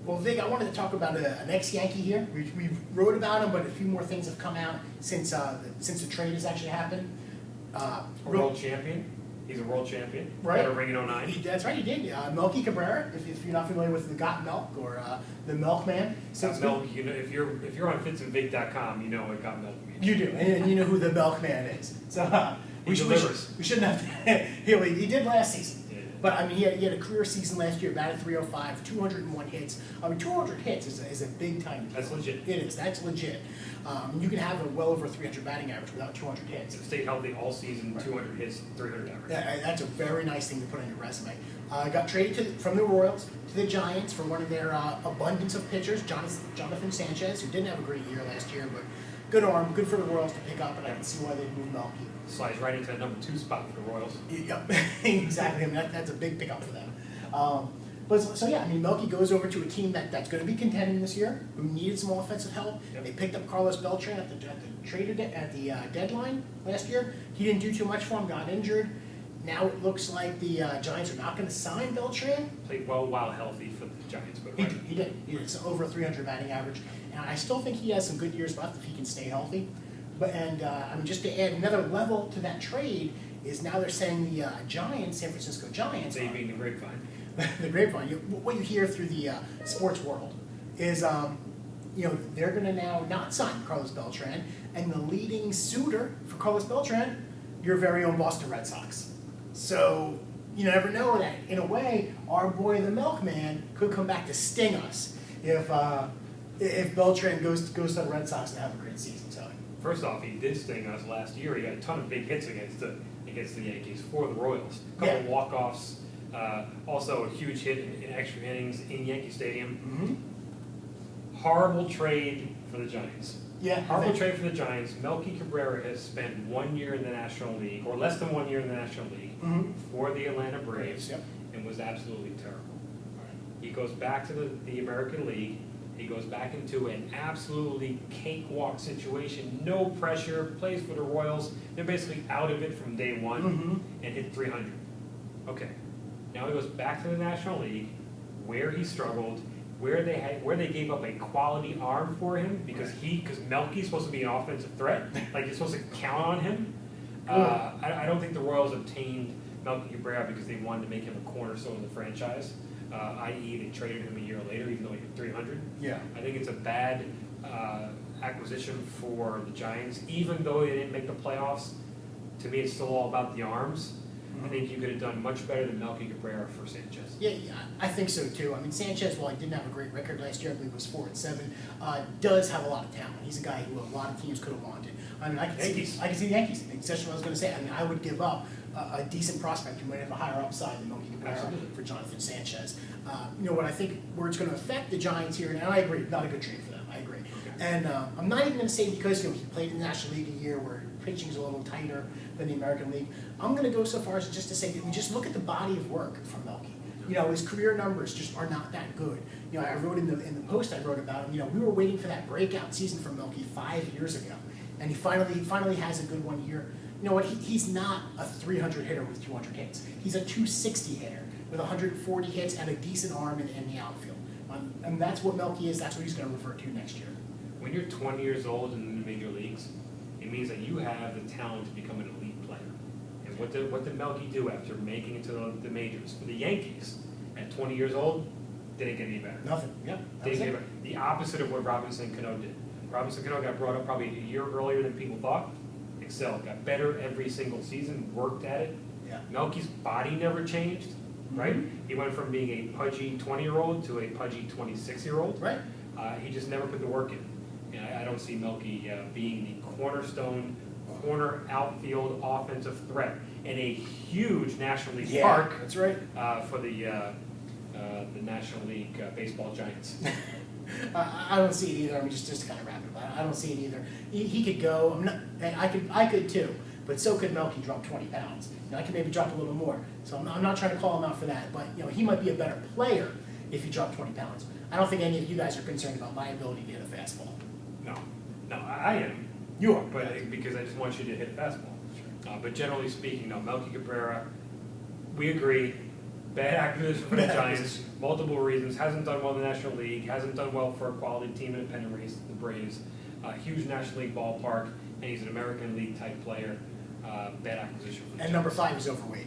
Well, Vig, I wanted to talk about an ex-Yankee here. We wrote about him, but a few more things have come out since the trade has actually happened. World champion. He's a world champion. Right. Got a ring in 09. That's right, he did. Melky Cabrera, if you're not familiar with the Got Milk or the Milkman. So Milk, you know, if you're on fitsandvig.com, you know what Got Milk means. You do, and you know who the Milkman is. So he delivers. We shouldn't have to. He did last season. Yeah. But I mean, he had a career season last year, batted .305, 201 hits. I mean, 200 hits is a big time deal. That's legit. It is. That's legit. You can have a well over 300 batting average without 200 hits. Stayed healthy all season, right. 200 hits, 300 average. Yeah, that's a very nice thing to put on your resume. Got traded from the Royals to the Giants for one of their abundance of pitchers, Jonathan Sanchez, who didn't have a great year last year, but good arm, good for the Royals to pick up, and I can see why they'd move Melky. Slides right into the number 2 spot for the Royals. Yep, exactly. I mean, that's a big pickup for them. So yeah, I mean, Melky goes over to a team that's going to be contending this year, who needed some offensive help. Yep. They picked up Carlos Beltran at the deadline last year. He didn't do too much for him, got injured. Now it looks like the Giants are not going to sign Beltran. Played well while healthy for the Giants, but right. He did. It's over a 300 batting average, and I still think he has some good years left if he can stay healthy. But I mean, just to add another level to that trade is now they're saying the Giants, San Francisco Giants, they being the grapevine. The grapevine. What you hear through the sports world is, they're going to now not sign Carlos Beltran, and the leading suitor for Carlos Beltran, your very own Boston Red Sox. So you never know that. In a way, our boy the Milkman could come back to sting us if Beltran goes to the Red Sox and have a great season. So first off, he did sting us last year. He got a ton of big hits against the Yankees for the Royals. A couple of walk-offs. Also a huge hit in extra innings in Yankee Stadium. Mm-hmm. Horrible trade for the Giants. Yeah. Horrible trade for the Giants. Melky Cabrera has spent 1 year in the National League, or less than 1 year in the National League, mm-hmm. for the Atlanta Braves, yep. and was absolutely terrible. He goes back to the American League. He goes back into an absolutely cakewalk situation, no pressure, plays for the Royals. They're basically out of it from day one, mm-hmm. and hit 300. Okay. Now he goes back to the National League, where he struggled, where they gave up a quality arm for him because Melky's supposed to be an offensive threat, like you're supposed to count on him. I don't think the Royals obtained Melky Cabrera because they wanted to make him a cornerstone of the franchise, i.e. they traded him a year later even though he hit 300. Yeah, I think it's a bad acquisition for the Giants, even though they didn't make the playoffs. To me, it's still all about the arms. I think you could have done much better than Melky Cabrera for Sanchez. Yeah, I think so too. I mean, Sanchez, while he didn't have a great record last year, I believe it was 4-7, does have a lot of talent. He's a guy who a lot of teams could have wanted. I mean, I can see the Yankees. That's what I was going to say. I mean, I would give up a decent prospect who might have a higher upside than Melky Cabrera for Jonathan Sanchez. What I think where it's going to affect the Giants here, and I agree, not a good trade for them. I agree. Okay. And I'm not even going to say because he played in the National League a year where pitching's a little tighter than the American League. I'm going to go so far as just to say that we just look at the body of work from Melky. His career numbers just are not that good. I wrote in the post I wrote about him. We were waiting for that breakout season from Melky 5 years ago, and he finally has a good 1 year. You know what? He's not a 300 hitter with 200 hits. He's a 260 hitter with 140 hits and a decent arm in the outfield. And that's what Melky is. That's what he's going to revert to next year. When you're 20 years old in the major leagues, it means that you have the talent to become an elite player. And what did Melky do after making it to the majors? For the Yankees, at 20 years old, didn't get any better. Nothing. Yeah. Didn't get better. The opposite of what Robinson Cano did. Robinson Cano got brought up probably a year earlier than people thought. Excelled, got better every single season, worked at it. Yeah. Melky's body never changed, right? Mm-hmm. He went from being a pudgy 20-year-old to a pudgy 26-year-old. Right. He just never put the work in. And I don't see Melky being the cornerstone, corner outfield offensive threat in a huge National League park. That's right. For the National League baseball giants. I don't see it either. I mean, just to kind of wrap it up, I don't see it either. He could go. I could too, but so could Melky drop 20 pounds. I could maybe drop a little more. So I'm not trying to call him out for that, but he might be a better player if he dropped 20 pounds. I don't think any of you guys are concerned about my ability to hit a fastball. No, I am. You are, but because I just want you to hit a fastball. But generally speaking, no. Melky Cabrera, we agree. Bad acquisition for the Giants, multiple reasons. Hasn't done well in the National League, hasn't done well for a quality team in a pennant race, the Braves. Huge National League ballpark, and he's an American League type player. Bad acquisition for the And Giants. number 5 is overweight.